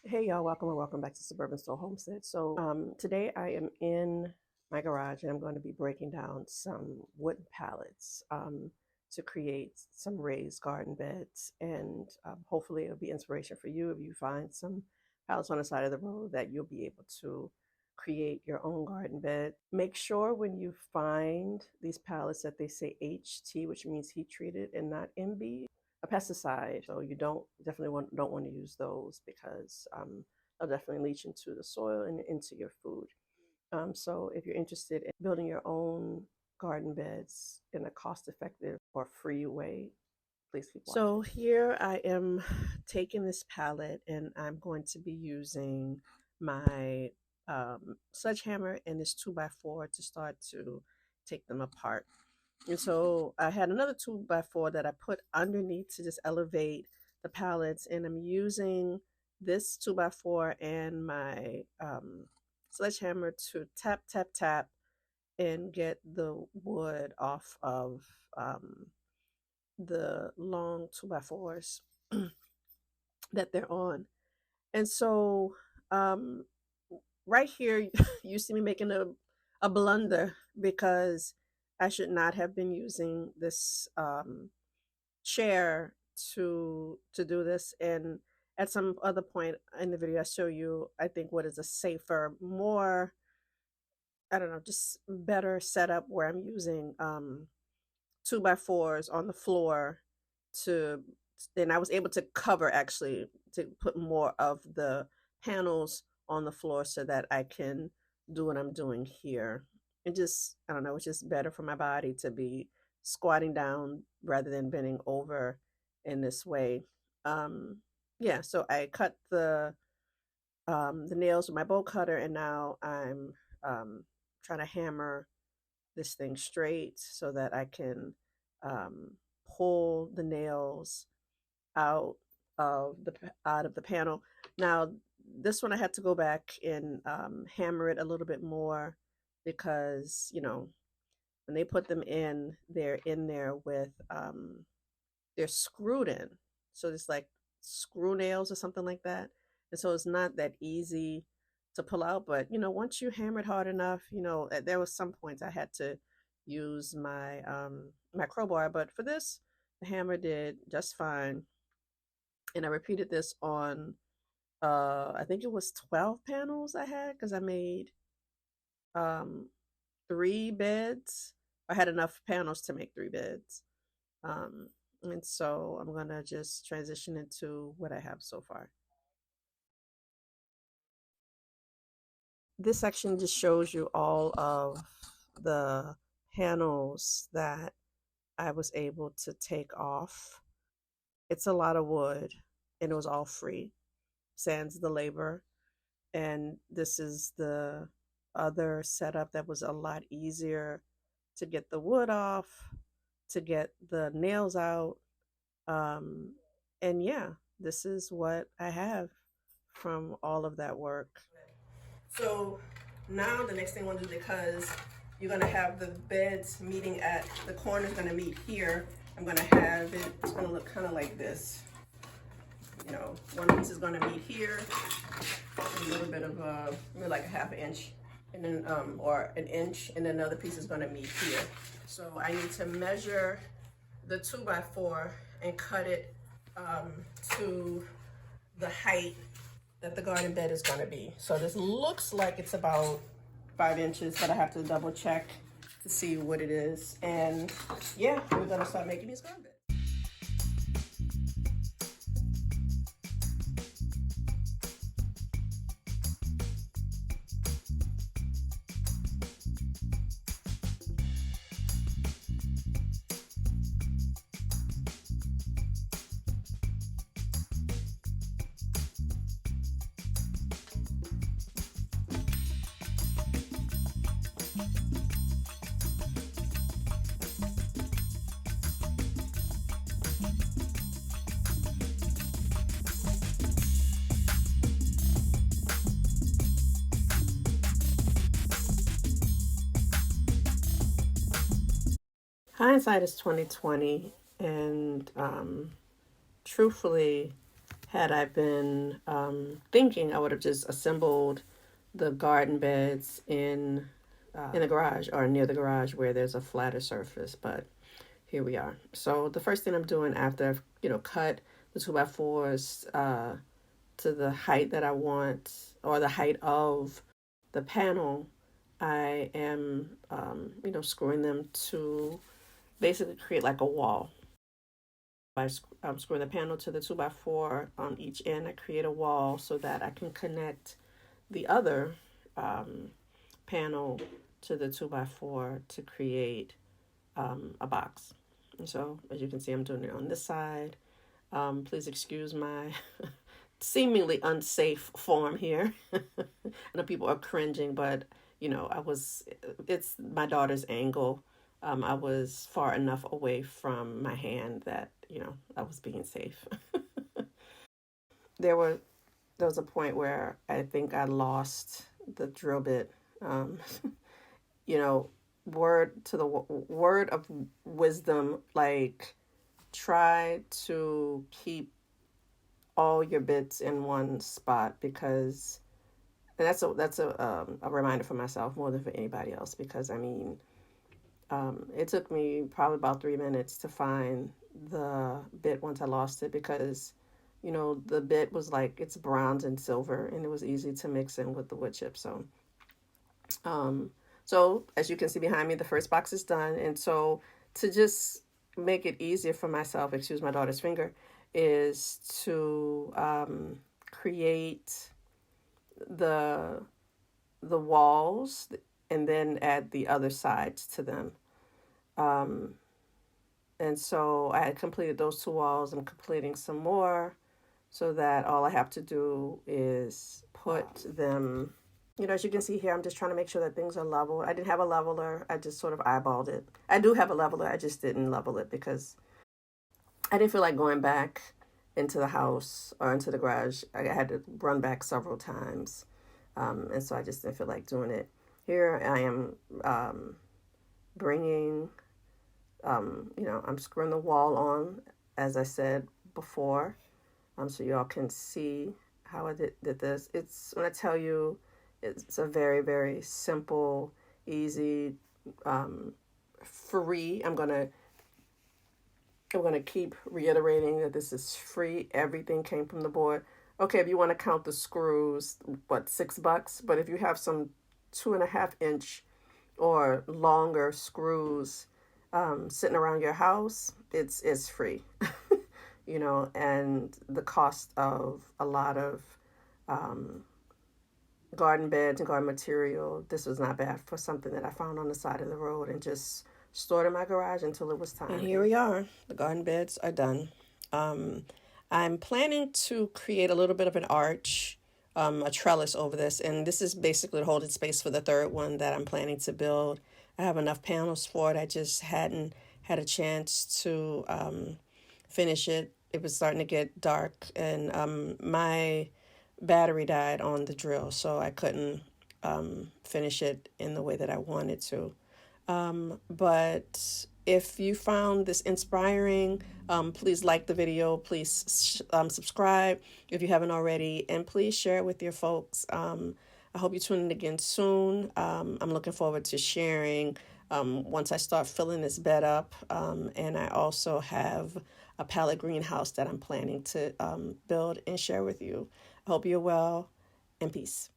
Hey y'all, welcome and welcome back to Suburban Store Homestead. Today I am in my garage and I'm going to be breaking down some wooden pallets to create some raised garden beds, and hopefully it'll be inspiration for you if you find some pallets on the side of the road that you'll be able to create your own garden bed. Make sure when you find these pallets that they say HT, which means heat treated, and not MB, a pesticide. So you don't want to use those because they'll definitely leach into the soil and into your food. So if you're interested in building your own garden beds in a cost-effective or free way, please keep watching. So here I am taking this palette and I'm going to be using my sledgehammer and this 2x4 to start to take them apart. And so I had another 2x4 that I put underneath to just elevate the pallets, and I'm using this 2x4 and my sledgehammer to tap, tap, tap and get the wood off of the long 2x4s that they're on. And so right here, you see me making a blunder because I should not have been using this chair to do this. And at some other point in the video, I show you, I think, what is a safer, more, I don't know, just better setup where I'm using 2x4s on the floor to, and I was able to cover, actually, to put more of the panels on the floor so that I can do what I'm doing here. And just, I don't know, it's just better for my body to be squatting down rather than bending over in this way. Yeah, so I cut the nails with my bolt cutter, and now I'm trying to hammer this thing straight so that I can pull the nails out of the panel. Now this one I had to go back and hammer it a little bit more because, you know, when they put them in, they're in there with they're screwed in, so it's like screw nails or something like that, and so it's not that easy to pull out. But you know, once you hammer it hard enough, you know, there was some points I had to use my my crowbar, but for this the hammer did just fine. And I repeated this on I think it was 12 panels I had, because I made 3 beds. I had enough panels to make 3 beds. And so I'm gonna just transition into what I have so far. This section just shows you all of the panels that I was able to take off. It's a lot of wood and it was all free, sans the labor. And this is the other setup that was a lot easier to get the wood off, to get the nails out. And yeah, this is what I have from all of that work. So now the next thing I want to do, because you're going to have the beds meeting at the corner, is going to meet here. I'm going to have it, it's going to look kind of like this. You know, one piece is going to meet here, a little bit of maybe like a ½ inch, and then or an inch, and then another piece is going to meet here. So I need to measure the 2x4 and cut it to the height that the garden bed is going to be. So this looks like it's about 5 inches, but I have to double check to see what it is. And yeah, we're going to start making these garden beds. Hindsight is 2020, and truthfully, had I been thinking I would have just assembled the garden beds in the garage or near the garage where there's a flatter surface, but here we are. So the first thing I'm doing after I've, cut the 2x4s to the height that I want, or the height of the panel, I am, screwing them to basically create like a wall. I'm screwing the panel to the 2x4 on each end. I create a wall so that I can connect the other panel to the 2x4 to create a box. And so, as you can see, I'm doing it on this side. Please excuse my seemingly unsafe form here. I know people are cringing, but it's my daughter's angle. I was far enough away from my hand that, I was being safe. there were there was a point where I think I lost the drill bit. You know, word of wisdom, like try to keep all your bits in one spot, because and that's a reminder for myself more than for anybody else, because I mean, it took me probably about 3 minutes to find the bit once I lost it, because the bit was like, it's bronze and silver, and it was easy to mix in with the wood chip. Um, so as you can see behind me, the first box is done. And so to just make it easier for myself, excuse my daughter's finger, is to create the walls and then add the other sides to them. Um, and so I had completed those two walls. I'm completing some more, so that all I have to do is put them, as you can see here, I'm just trying to make sure that things are level. I didn't have a leveler. I just sort of eyeballed it. I do have a leveler. I just didn't level it because I didn't feel like going back into the house or into the garage. I had to run back several times. And so I just didn't feel like doing it. Here I am bringing, I'm screwing the wall on, as I said before, so y'all can see how I did this. It's, when I tell you, it's a very, very simple, easy, free. I'm gonna keep reiterating that this is free. Everything came from the board. Okay, if you want to count the screws, what, $6? But if you have some 2.5 inch or longer screws sitting around your house, it's free. And the cost of a lot of garden beds and garden material, this was not bad for something that I found on the side of the road and just stored in my garage until it was time. And here we are. The garden beds are done. I'm planning to create a little bit of an arch, a trellis over this, and this is basically the holding space for the third one that I'm planning to build. I have enough panels for it. I just hadn't had a chance to finish it. It was starting to get dark, and my battery died on the drill, so I couldn't finish it in the way that I wanted to. But if you found this inspiring, please like the video, please subscribe if you haven't already, and please share it with your folks. I hope you tune in again soon. I'm looking forward to sharing once I start filling this bed up. And I also have a pallet greenhouse that I'm planning to build and share with you. I hope you're well, and peace.